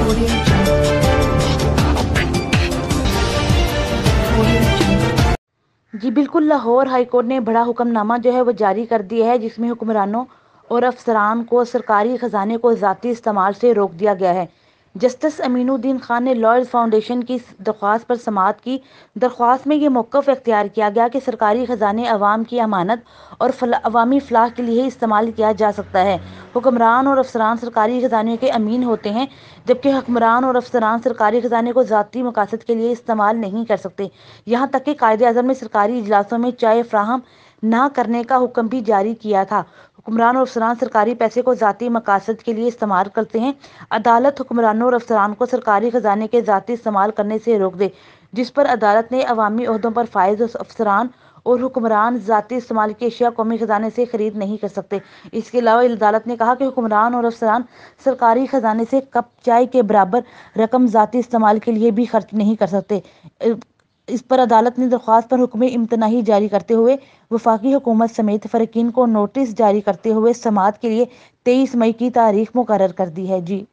Audio जी बिल्कुल, Lahore high court ने बड़ा हुक्मनामा जो है वो जारी कर दिया है, जिसमें हुक्मरानों और अफसरान को सरकारी खजाने को ज़ाती इस्तेमाल से रोक दिया गया है। जस्टिस अमीनुद्दीन खान ने लॉयर्स फाउंडेशन की दरख्वास्त पर समाअत की। दरख्वास्त में ये मौक़िफ़ इख्तियार किया गया कि सरकारी खजाने अवाम की अमानत और अवामी फलाह के लिए इस्तेमाल किया जा सकता है। हुक्मरान और अफसरान सरकारी खजाने के अमीन होते हैं, जबकि हुक्मरान और अफसरान सरकारी खजाने को ज़ाती मकासद के लिए इस्तेमाल नहीं कर सकते। यहाँ तक कि कायदे-आज़म ने सरकारी इजलासों में चाय फ्राहम न करने का हुक्म भी जारी किया था। हुक्मरान और अफसरान सरकारी पैसे को ज़ाती मकासद के लिए इस्तेमाल करते हैं। अदालत हुक्मरानों और अफसरान को सरकारी खजाने के ज़ाती इस्तेमाल करने से रोक दे, जिस पर अदालत ने अवामी ओहदों पर फायज अफसरान और हुक्मरान ज़ाती इस्तेमाल की अशिया कौमी खजाने से खरीद नहीं कर सकते। इसके अलावा अदालत ने कहा कि हुक्मरान और अफसरान सरकारी खजाने से कप चाय के बराबर रकम ज़ाती इस्तेमाल के लिए भी खर्च नहीं कर सकते। इस पर अदालत ने दरख्वास्त पर हुक्म इम्तनाही जारी करते हुए वफाकी हुकूमत समेत फ़रीक़ीन को नोटिस जारी करते हुए समाअत के लिए 23 मई की तारीख मुकर्रर कर दी है। जी।